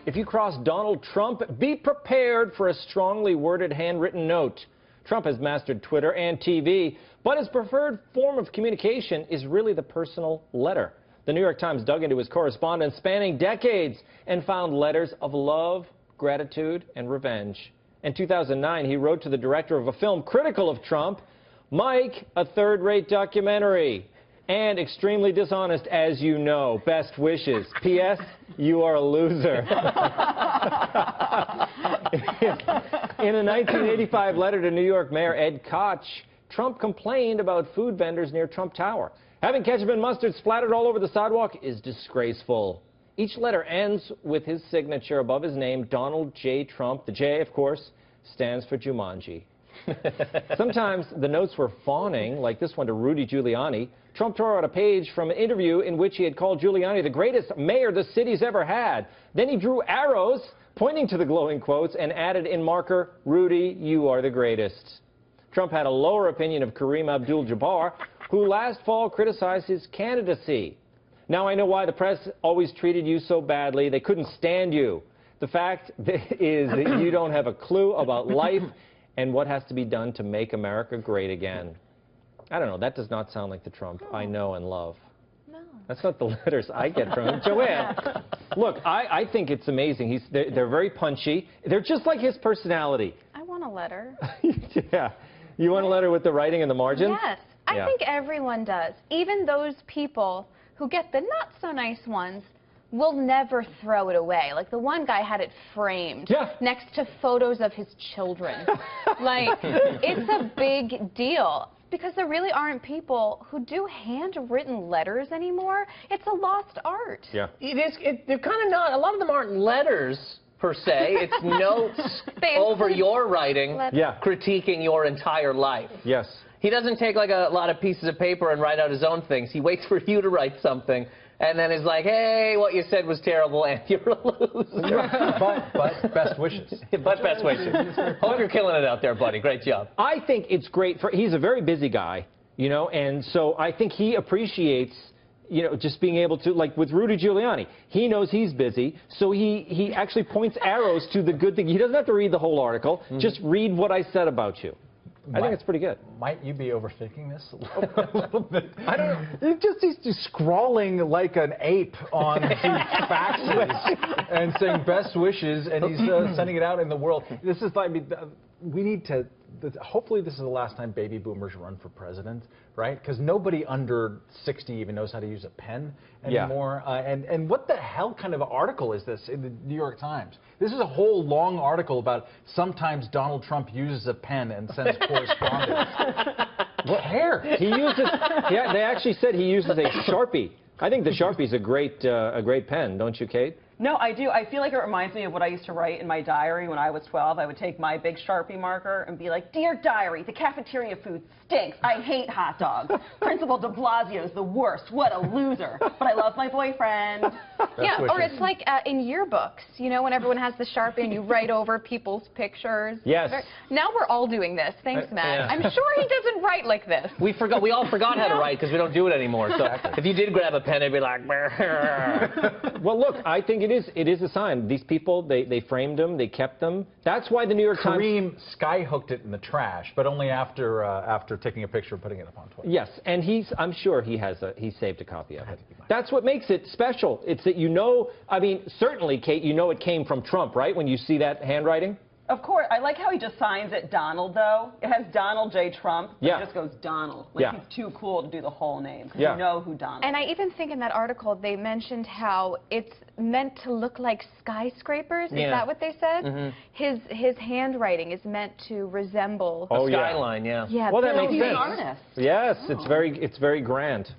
If you cross Donald Trump, be prepared for a strongly worded handwritten note. Trump has mastered Twitter and TV, but his preferred form of communication is really the personal letter. The New York Times dug into his correspondence spanning decades and found letters of love, gratitude, and revenge. In 2009, he wrote to the director of a film critical of Trump, "Mike, a third-rate documentary. And extremely dishonest, as you know. Best wishes. P.S. You are a loser." In a 1985 letter to New York Mayor Ed Koch, Trump complained about food vendors near Trump Tower. "Having ketchup and mustard splattered all over the sidewalk is disgraceful." Each letter ends with his signature above his name, Donald J. Trump. The J, of course, stands for Jumanji. Sometimes the notes were fawning, like this one to Rudy Giuliani. Trump tore out a page from an interview in which he had called Giuliani the greatest mayor the city's ever had. Then he drew arrows pointing to the glowing quotes and added in marker, "Rudy, you are the greatest." Trump had a lower opinion of Kareem Abdul-Jabbar, who last fall criticized his candidacy. "Now I know why the press always treated you so badly. They couldn't stand you. The fact is that you don't have a clue about life and what has to be done to make America great again." I don't know. That does not sound like the Trump I know and love. No. That's not the letters I get from him. Joanne, look, I think it's amazing. They're very punchy. They're just like his personality. I want a letter. Yeah. You want a letter with the writing and the margins? Yes. I think everyone does. Even those people who get the not-so-nice ones will never throw it away. Like the one guy had it framed next to photos of his children. Like, it's a big deal. Because there really aren't people who do handwritten letters anymore. It's a lost art. Yeah. They're kind of not. A lot of them aren't letters, per se. It's notes over your writing, critiquing your entire life. Yes. He doesn't take like a lot of pieces of paper and write out his own things. He waits for you to write something. And then is like, "Hey, what you said was terrible, and you're a loser." But best wishes. But best wishes. Hope you're killing it out there, buddy. Great job. I think it's great he's a very busy guy, you know, and so I think he appreciates, you know, just being able to, like with Rudy Giuliani, he knows he's busy, so he actually points arrows to the good thing. He doesn't have to read the whole article. Just read what I said about you. I think it's pretty good. Might you be overthinking this a little bit? I don't know. He's just scrawling like an ape on these faxes and saying best wishes, and he's sending it out in the world. This is like, we need to, hopefully this is the last time baby boomers run for president, right? Because nobody under 60 even knows how to use a pen anymore. And what the hell kind of article is this in the New York Times? This is a whole long article about sometimes Donald Trump uses a pen and sends correspondence. What hair? He uses, they actually said he uses a Sharpie. I think the Sharpie's a great pen, don't you, Kate? No, I do. I feel like it reminds me of what I used to write in my diary when I was 12. I would take my big Sharpie marker and be like, "Dear diary, the cafeteria food stinks. I hate hot dogs. Principal de Blasio is the worst. What a loser. But I love my boyfriend." Yeah, or it's like in yearbooks, you know, when everyone has the Sharpie and you write over people's pictures. Yes. Now we're all doing this. Thanks, Matt. I'm sure he doesn't write like this. We all forgot how to write because we don't do it anymore. So if you did grab a pen, it'd be like, well, look, I think it is a sign. These people, they framed them, they kept them. That's why the New York Times... Kareem skyhooked it in the trash, but only after taking a picture and putting it up on Twitter. Yes, and I'm sure he saved a copy of it. That's what makes it special. It's that you know, I mean, certainly, Kate, you know it came from Trump, right, when you see that handwriting? Of course. I like how he just signs it Donald, though. It has Donald J. Trump, but it just goes Donald. Like he's too cool to do the whole name, because you know who Donald is. And I even think in that article they mentioned how it's meant to look like skyscrapers. Is that what they said? His handwriting is meant to resemble the skyline, Yeah, well, that makes he's sense. an artist. Yes, it's very grand.